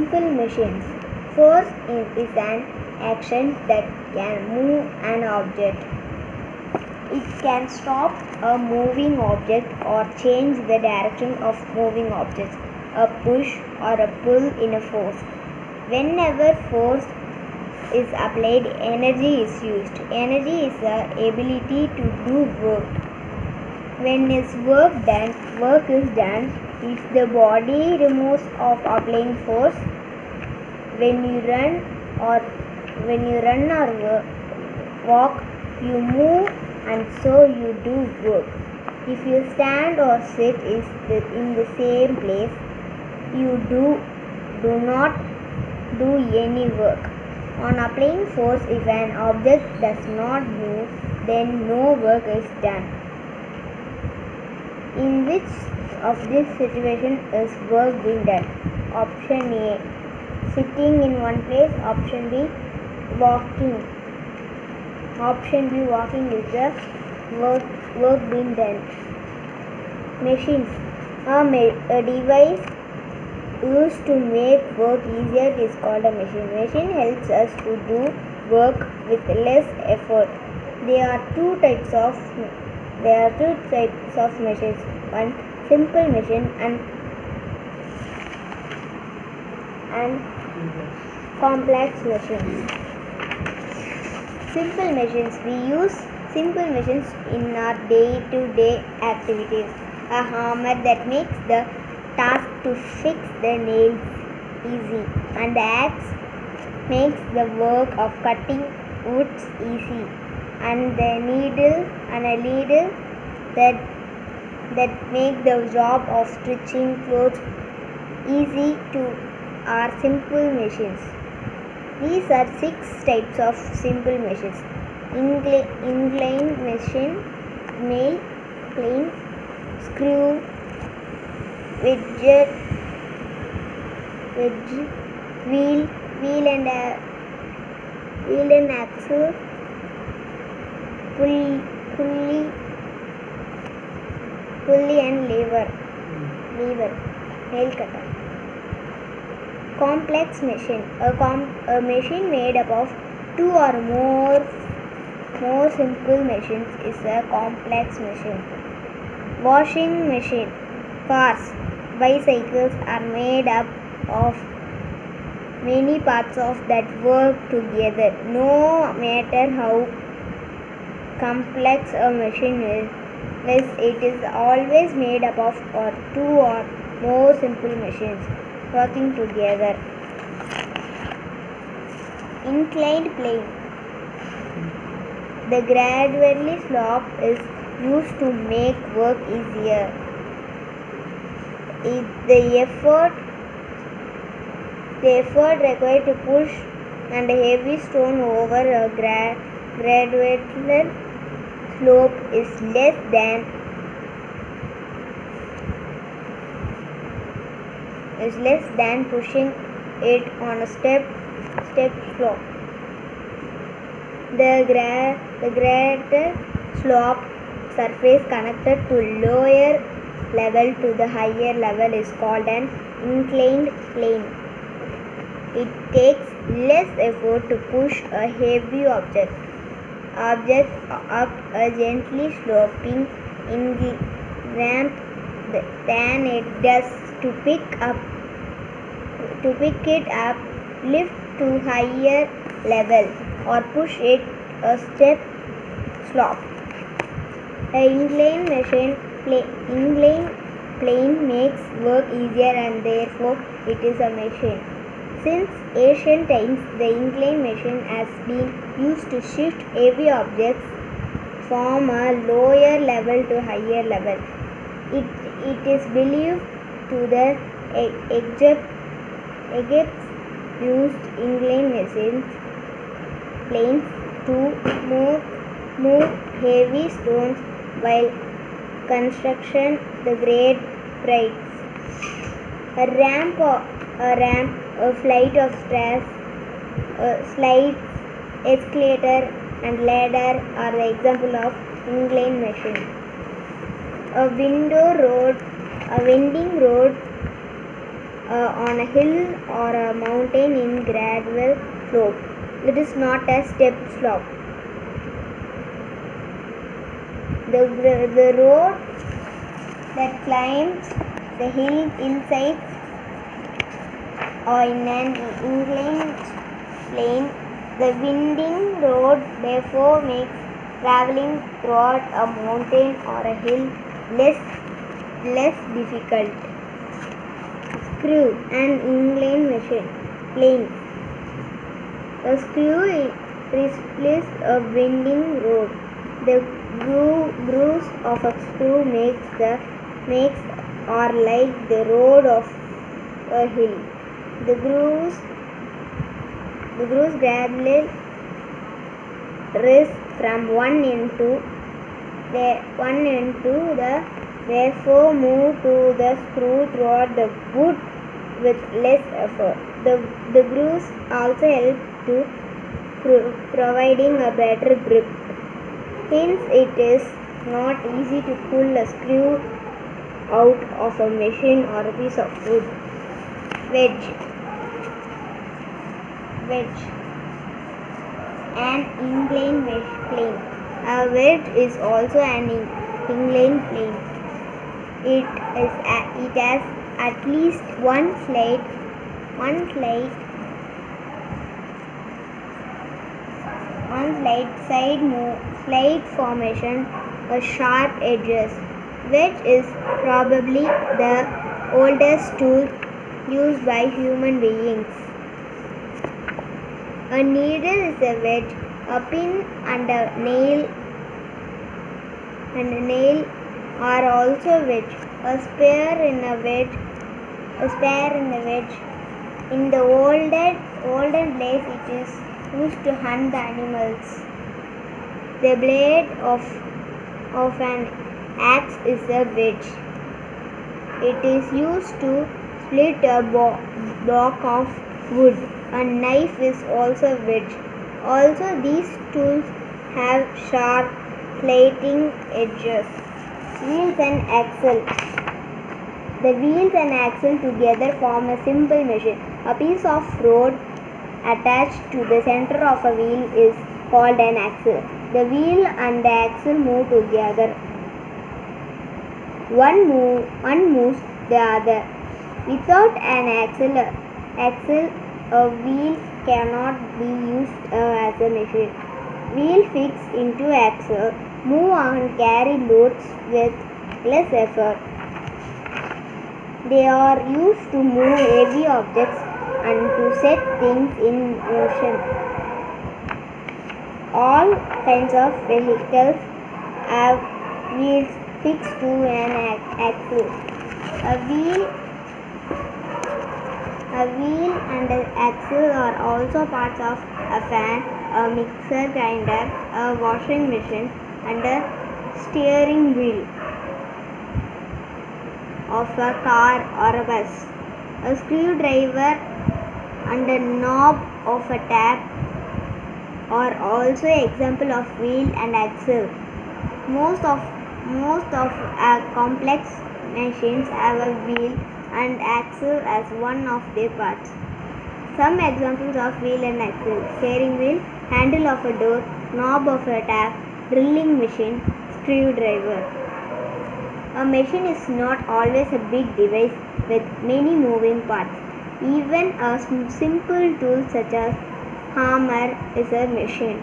Simple machines. Force is an action that can move an object. It can stop a moving object or change the direction of moving objects. A push or a pull in a force. Whenever force is applied, energy is used. Energy is the ability to do work. When is work is done if the body removes of applying force. When you run or walk, you move and so you do work. If you stand or sit in the same place, you do not do any work. On applying force, if an object does not move, then no work is done. In which of this situation is work being done? Option A, sitting in one place. Option B, walking. Option B, walking is the work being done. Machines. A device used to make work easier is called a machine. Machine helps us to do work with less effort. There are two types of machines. One, simple machine and complex machines. Simple machines. We use simple machines in our day-to-day activities. A hammer that makes the task to fix the nails easy, and the axe makes the work of cutting woods easy, and a needle that make the job of stitching clothes easy to are simple machines. These are 6 types of simple machines. Inclined machine, mill, plane, screw, widget, wheel and axle, pulley and lever, nail cutter. Complex machine. A machine made up of 2 or more simple machines is a complex machine. Washing machine. Cars, bicycles are made up of many parts that work together. No matter how complex a machine is, it is always made up of 2 or more simple machines working together. Inclined plane. The gradually slope is used to make work easier. The effort required to push and a heavy stone over a graduated slope is less than pushing it on a step slope. The graded slope surface connected to lower level to the higher level is called an inclined plane. It takes less effort to push a heavy object up a gently sloping ramp than it does to pick it up, lift to higher level, or push it a step slope. An inclined plane makes work easier and therefore it is a machine. Since ancient times, the inclined machine has been used to shift heavy objects from a lower level to higher level. It is believed to the Egyptians used inclined planes to move heavy stones while construction the great prides. A ramp, a flight of stairs, slides, escalator, and ladder are the example of inclined machine. A winding road, on a hill or a mountain in gradual slope. It is not a step slope. The road that climbs the hillsides or in an inclined plane, the winding road therefore makes traveling throughout a mountain or a hill less difficult. Screw, an inclined plane. A screw replaces a winding road. The grooves of a screw makes or like the road of a hill. The grooves gradually rise from one end to the therefore move to the screw throughout the wood with less effort. The grooves also help to providing a better grip. Hence, it is not easy to pull a screw out of a machine or a piece of wood. Wedge, an inclined plane. A wedge is also an inclined plane. It has at least one slide slide formation, a sharp edges. Wedge is probably the oldest tool used by human beings. A needle is a wedge. A pin and a nail are also wedge. A spare in a wedge. In the olden days, it is used to hunt the animals. The blade of an axe is a wedge. It is used to split a block of wood. A knife is also a wedge. Also, these tools have sharp plating edges. Wheels and axle. The wheels and axle together form a simple machine. A piece of road attached to the center of a wheel is called an axle. The wheel and the axle move together. One moves the other. Without an axle, a wheel cannot be used as a machine. Wheel fixed into axle move and carry loads with less effort. They are used to move heavy objects and to set things in motion. All kinds of vehicles have wheels fixed to an axle. A wheel and an axle are also parts of a fan, a mixer grinder, a washing machine, and a steering wheel of a car or a bus. A screwdriver and a knob of a tap are also example of wheel and axle. Most of complex machines have a wheel and axle as one of their parts. Some examples of wheel and axle: steering wheel, handle of a door, knob of a tap, drilling machine, screwdriver. A machine is not always a big device with many moving parts. Even a simple tool such as hammer is a machine.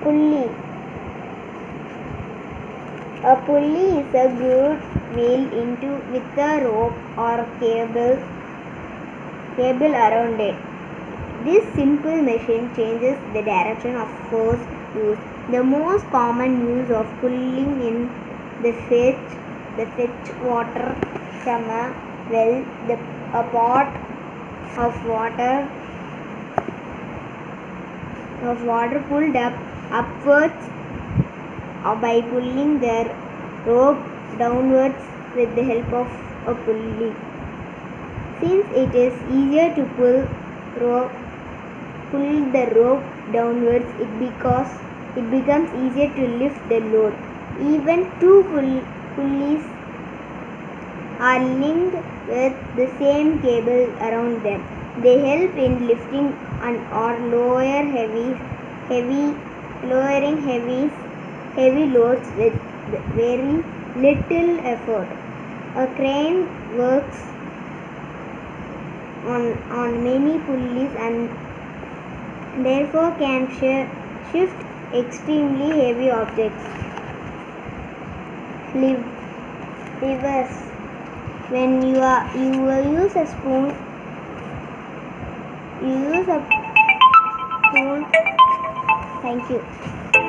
Pulley. A pulley is a good wheel with a rope or cable around it. This simple machine changes the direction of force used. The most common use of pulling in the fetch water from a well, a pot of water pulled upwards by pulling the rope downwards with the help of a pulley. Since it is easier to pull the rope downwards, it becomes easier to lift the load. Even two pulleys are linked with the same cable around them. They help in lifting or lowering heavy loads with very little effort. A crane works on many pulleys and therefore can shift extremely heavy objects. Levers. When you use a spoon, Thank you.